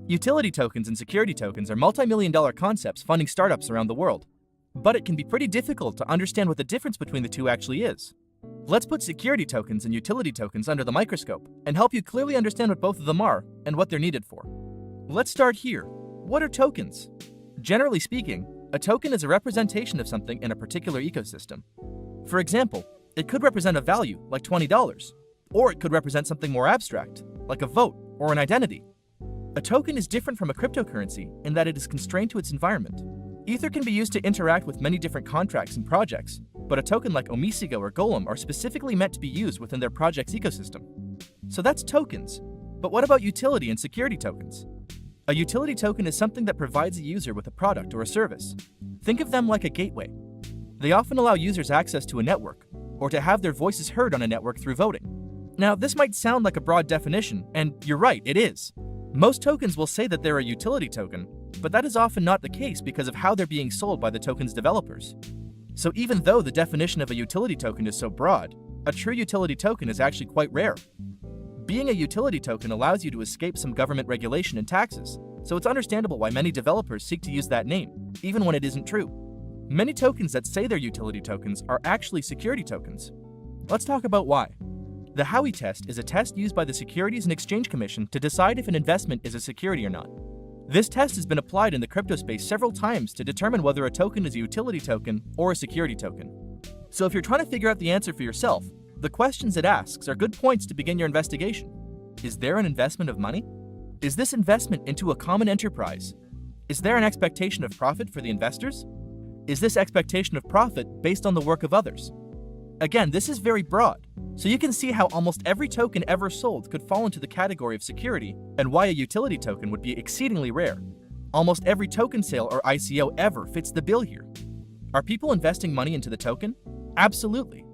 Utility tokens and security tokens are multi-million-dollar concepts funding startups around the world. But it can be pretty difficult to understand what the difference between the two actually is. Let's put security tokens and utility tokens under the microscope and help you clearly understand what both of them are and what they're needed for. Let's start here. What are tokens? Generally speaking, a token is a representation of something in a particular ecosystem. For example, it could represent a value, like $20, or it could represent something more abstract, like a vote or an identity. A token is different from a cryptocurrency in that it is constrained to its environment. Ether can be used to interact with many different contracts and projects, but a token like Omisigo or Golem are specifically meant to be used within their project's ecosystem. So that's tokens. But what about utility and security tokens? A utility token is something that provides a user with a product or a service. Think of them like a gateway. They often allow users access to a network, or to have their voices heard on a network through voting. Now, this might sound like a broad definition, and you're right, it is. Most tokens will say that they're a utility token, but that is often not the case because of how they're being sold by the token's developers. So even though the definition of a utility token is so broad, a true utility token is actually quite rare. Being a utility token allows you to escape some government regulation and taxes, so it's understandable why many developers seek to use that name, even when it isn't true. Many tokens that say they're utility tokens are actually security tokens. Let's talk about why. The Howey test is a test used by the Securities and Exchange Commission to decide if an investment is a security or not. This test has been applied in the crypto space several times to determine whether a token is a utility token or a security token. So if you're trying to figure out the answer for yourself, the questions it asks are good points to begin your investigation. Is there an investment of money? Is this investment into a common enterprise? Is there an expectation of profit for the investors? Is this expectation of profit based on the work of others? Again, this is very broad, so you can see how almost every token ever sold could fall into the category of security and why a utility token would be exceedingly rare. Almost every token sale or ICO ever fits the bill here. Are people investing money into the token? Absolutely.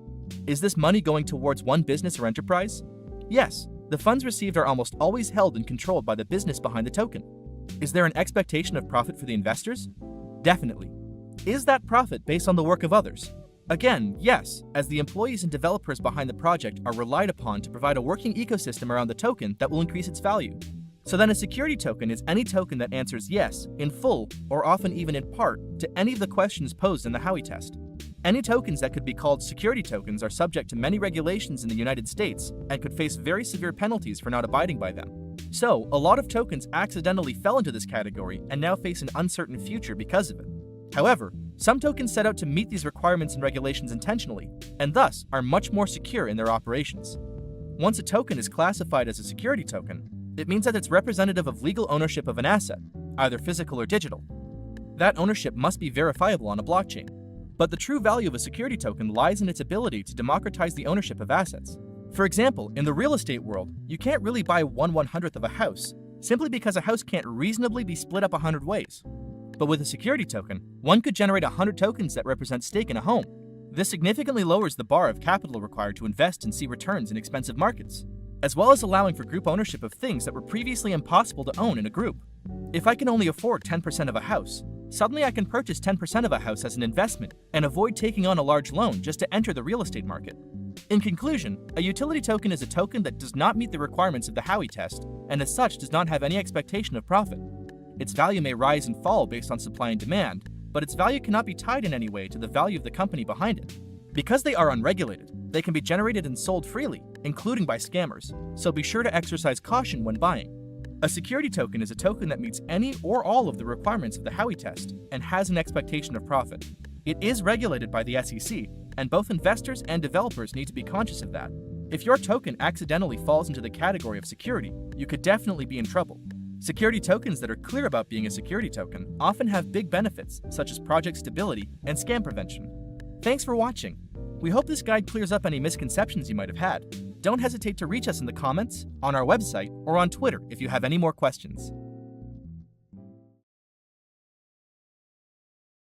Is this money going towards one business or enterprise? Yes, the funds received are almost always held and controlled by the business behind the token. Is there an expectation of profit for the investors? Definitely. Is that profit based on the work of others? Again, yes, as the employees and developers behind the project are relied upon to provide a working ecosystem around the token that will increase its value. So then a security token is any token that answers yes, in full, or often even in part, to any of the questions posed in the Howey test. Any tokens that could be called security tokens are subject to many regulations in the United States and could face very severe penalties for not abiding by them. So, a lot of tokens accidentally fell into this category and now face an uncertain future because of it. However, some tokens set out to meet these requirements and regulations intentionally, and thus are much more secure in their operations. Once a token is classified as a security token, it means that it's representative of legal ownership of an asset, either physical or digital. That ownership must be verifiable on a blockchain. But the true value of a security token lies in its ability to democratize the ownership of assets. For example, in the real estate world, you can't really buy 1/100th of a house, simply because a house can't reasonably be split up 100 ways. But with a security token, one could generate 100 tokens that represent stake in a home. This significantly lowers the bar of capital required to invest and see returns in expensive markets, as well as allowing for group ownership of things that were previously impossible to own in a group. If I can only afford 10% of a house, suddenly I can purchase 10% of a house as an investment and avoid taking on a large loan just to enter the real estate market. In conclusion, a utility token is a token that does not meet the requirements of the Howey test and as such does not have any expectation of profit. Its value may rise and fall based on supply and demand, but its value cannot be tied in any way to the value of the company behind it. Because they are unregulated, they can be generated and sold freely, including by scammers, so be sure to exercise caution when buying. A security token is a token that meets any or all of the requirements of the Howey test and has an expectation of profit. It is regulated by the SEC, and both investors and developers need to be conscious of that. If your token accidentally falls into the category of security, you could definitely be in trouble. Security tokens that are clear about being a security token often have big benefits, such as project stability and scam prevention. Thanks for watching. We hope this guide clears up any misconceptions you might have had. Don't hesitate to reach us in the comments, on our website, or on Twitter if you have any more questions.